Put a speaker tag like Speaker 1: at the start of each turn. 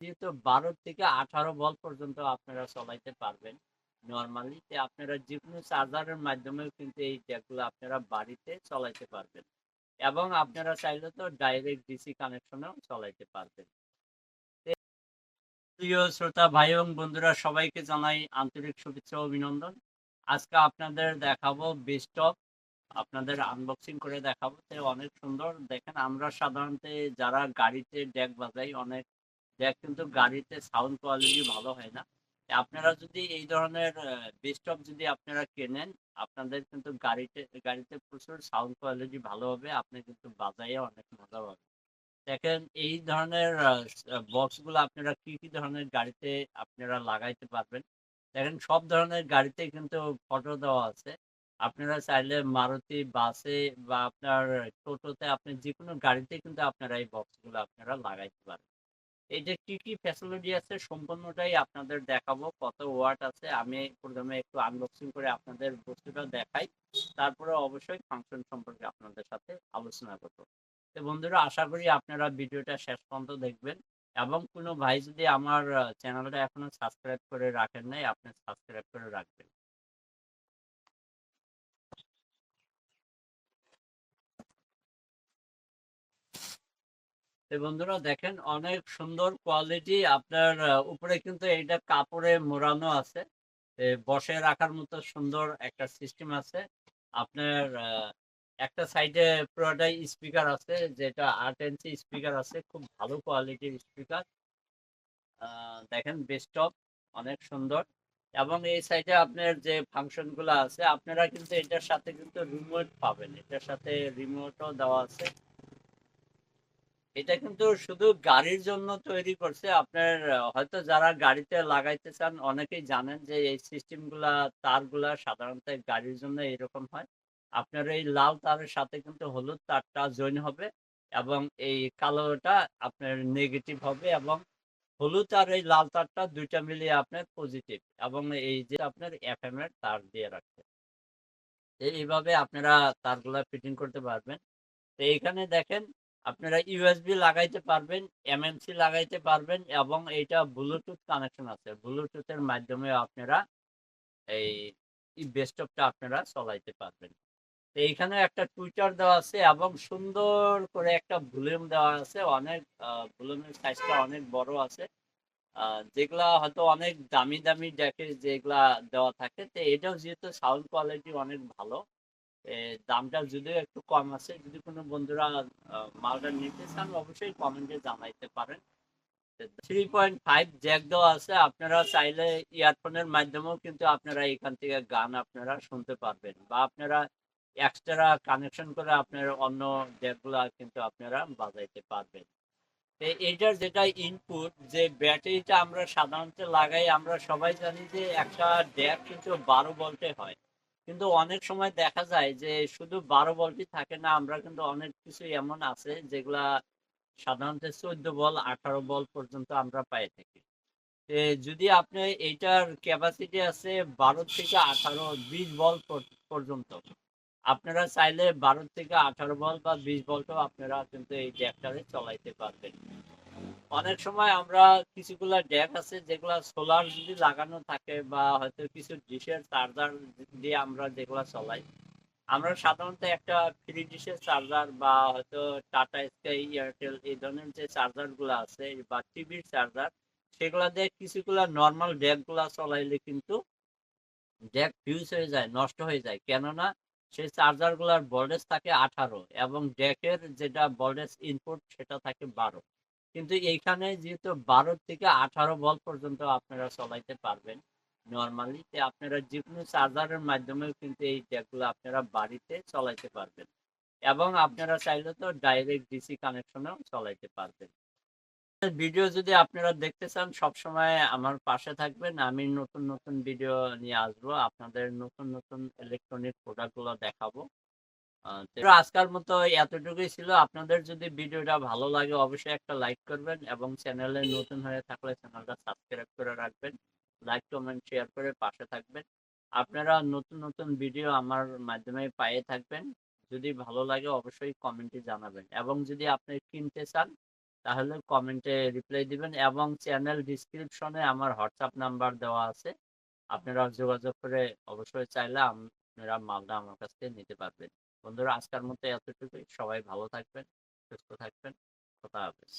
Speaker 1: যেহেতু 12 থেকে 18 ভোল্ট পর্যন্ত আপনারা চলাইতে পারবেন নরমালি। আপনারা যেকোনো চার্জারের মাধ্যমেও কিন্তু এই জ্যাকগুলো আপনারা বাড়িতে চলাইতে পারবেন এবং আপনারা চাইলে তো ডাইরেক্ট ডিসি কানেকশনেও চলাইতে পারবেন। প্রিয় শ্রোতা ভাই এবং বন্ধুরা, সবাইকে জানাই আন্তরিক শুভেচ্ছা ও অভিনন্দন। আজকে আপনাদের দেখাবো বেস্টপ, আপনাদের আনবক্সিং করে দেখাবো। অনেক সুন্দর দেখেন, আমরা সাধারণত যারা গাড়িতে ড্যাক বাজাই, অনেক ড্যাক কিন্তু গাড়িতে সাউন্ড কোয়ালিটি ভালো হয় না। আপনারা যদি এই ধরনের বেস্টপ যদি আপনারা কেনেন, আপনাদের কিন্তু গাড়িতে গাড়িতে প্রচুর সাউন্ড কোয়ালিটি ভালো হবে, আপনি কিন্তু বাজাইয়ে অনেক মজা পাবেন। দেখেন এই ধরনের বক্সগুলো আপনারা কি কি ধরনের গাড়িতে আপনারা লাগাইতে পারবেন। দেখেন সব ধরনের গাড়িতেই কিন্তু ফটো দেওয়া আছে। আপনারা চাইলে মারুতি বাসে বা আপনার টোটোতে, আপনি যেকোনো গাড়িতে কিন্তু আপনারা এই বক্সগুলো আপনারা লাগাইতে পারেন। এই যে কি কি ফ্যাসিলিটি আছে সম্পূর্ণটাই আপনাদের দেখাবো, কত ওয়াট আছে। আমি প্রথমে একটু আনবক্সিং করে আপনাদের বস্তুটা দেখাই, তারপরে অবশ্যই ফাংশন সম্পর্কে আপনাদের সাথে আলোচনা করব। তো বন্ধুরা, আশা করি আপনারা ভিডিওটা শেষ পর্যন্ত দেখবেন এবং কোনো ভাই যদি আমার চ্যানেলটা এখনো সাবস্ক্রাইব করে রাখেন নাই, আপনি সাবস্ক্রাইব করে রাখবেন। তো বন্ধুরা দেখেন, অনেক সুন্দর কোয়ালিটি। আপনার উপরে কিন্তু এইটা কাপড়ে মোড়ানো আছে, বসে রাখার মতো সুন্দর একটা সিস্টেম আছে। আপনার একটা সাইডে পুরোটাই স্পিকার আছে, যেটা 8 ইঞ্চি স্পিকার আছে, খুব ভালো কোয়ালিটির স্পিকার। দেখেন বেস্টপ অনেক সুন্দর। এবং এই সাইডে আপনার যে ফাংশন গুলো আছে, আপনারা কিন্তু এটার সাথে কিন্তু রিমোট পাবেন, এটার সাথে রিমোটও দেওয়া আছে। এটা কিন্তু শুধু গাড়ির জন্য তৈরি করছে। আপনার হয়তো যারা গাড়িতে লাগাইতে চান, অনেকেই জানেন যে এই সিস্টেম গুলা, তারগুলা সাধারণত গাড়ির জন্য এরকম হয়। আপনার এই লাল তারের সাথে কিন্তু হলুদ তারটা জয়েন হবে এবং এই কালোটা আপনার নেগেটিভ হবে, এবং হলুদ আর এই লাল তারটা দুইটা মিলিয়ে আপনার পজিটিভ, এবং এই যে আপনার এফএম এর তার দিয়ে রাখছে। এইভাবে আপনারা তারগুলা ফিটিং করতে পারবেন। তো এইখানে দেখেন, আপনারা ইউএসবি লাগাইতে পারবেন, এমএমসি লাগাইতে পারবেন, এবং এইটা ব্লুটুথ কানেকশন আছে। ব্লুটুথের মাধ্যমে আপনারা এই ডেস্কটপটা আপনারা চলাইতে পারবেন। তো এইখানে একটা টুইটার দেওয়া আছে এবং সুন্দর করে একটা ভলিউম দেওয়া আছে। অনেক ভলিউমের সাইজটা অনেক বড় আছে। যেগুলা হয়তো অনেক দামি দামি ডেকে যেগুলা দেওয়া থাকে, তো এটাও যেহেতু সাউন্ড কোয়ালিটি অনেক ভালো, দামটা যদিও একটু কম আছে। যদি কোনো বন্ধুরা মালটা নিতে চান, অবশ্যই কমেন্টে জানাইতে পারেন। 3.5 জ্যাক দেওয়া আছে, আপনারা চাইলে ইয়ারফোনের মাধ্যমেও কিন্তু আপনারা এখান থেকে গান আপনারা শুনতে পারবেন, বা আপনারা এক্সট্রা কানেকশন করে আপনার অন্য জ্যাকগুলা কিন্তু আপনারা বাজাইতে পারবেন। এইটার যেটা ইনপুট, যে ব্যাটারিটা আমরা সাধারণত লাগাই, আমরা সবাই জানি যে একটা ড্যাক কিন্তু 12 ভোল্টে হয়। কিন্তু অনেক সময় দেখা যায় যে শুধু 12 ভোল্টই থাকে না, আমরা কিন্তু অনেক কিছু এমন আছে যেগুলা সাধারণত 14 ভোল্ট 18 ভোল্ট পর্যন্ত আমরা পাই থাকি। যদি আপনি এইটার ক্যাপাসিটি আছে 12 থেকে 18, 20 ভোল্ট পর্যন্ত, আপনারা চাইলে 12 থেকে 18 ভোল্ট বা 20 ভোল্টও আপনারা কিন্তু এই জ্যাকটারে চলাইতে পারবেন। অনেক সময় আমরা কিছুগুলা ড্যাক আছে যেগুলা সোলার যদি লাগানো থাকে, বা হয়তো কিছু ডিশের চার্জার দিয়ে আমরা যেগুলা চলাই, আমরা সাধারণত একটা ফ্রি ডিশের চার্জার বা হয়তো টাটা স্কাই, এয়ারটেল এই ধরনের যে চার্জার গুলো আছে, বা টিভির চার্জার, সেগুলা দিয়ে কিছুগুলা নর্মাল ড্যাক গুলা চলাইলে কিন্তু ড্যাক ফিউজ হয়ে যায়, নষ্ট হয়ে যায়। কেননা সেই চার্জার গুলার ভোল্টেজ থাকে 18 এবং ড্যাকের যেটা ভোল্টেজ ইনপুট সেটা থাকে 12। কিন্তু এইখানে যেহেতু 12 থেকে 18 ভোল্ট পর্যন্ত আপনারা চলাইতে পারবেন নর্মালি, আপনারা যে কোনো চার্জারের মাধ্যমেও কিন্তু এই জ্যাকগুলো আপনারা বাড়িতে চলাইতে পারবেন এবং আপনারা চাইলে তো ডাইরেক্ট ডিসি কানেকশনেও চলাইতে পারবেন। ভিডিও যদি আপনারা দেখতে চান, সবসময় আমার পাশে থাকবেন। আমি নতুন নতুন ভিডিও নিয়ে আসবো, আপনাদের নতুন নতুন ইলেকট্রনিক প্রোডাক্ট গুলো দেখাবো। তো আজকের মতো এতটুকুই ছিল। আপনাদের যদি ভিডিওটা ভালো লাগে, অবশ্যই একটা লাইক করবেন এবং চ্যানেলে নতুন হয়ে থাকলে চ্যানেলটা সাবস্ক্রাইব করে রাখবেন। লাইক, কমেন্ট, শেয়ার করে পাশে থাকবেন। আপনারা নতুন নতুন ভিডিও আমার মাধ্যমে পেয়ে থাকবেন। যদি ভালো লাগে অবশ্যই কমেন্টে জানাবেন, এবং যদি আপনি কিনতে চান, তাহলে কমেন্টে রিপ্লাই দিবেন এবং চ্যানেল ডেসক্রিপশনে আমার হোয়াটসঅ্যাপ নাম্বার দেওয়া আছে। আপনারা যোগাযোগ করে অবশ্যই চাইলে আপনারা মালটা আমার কাছ থেকে নিতে পারবেন। বন্ধুরা আজকের মতো এতটুকুই। সবাই ভালো থাকবেন, সুস্থ থাকবেন। খোদা হাফেজ।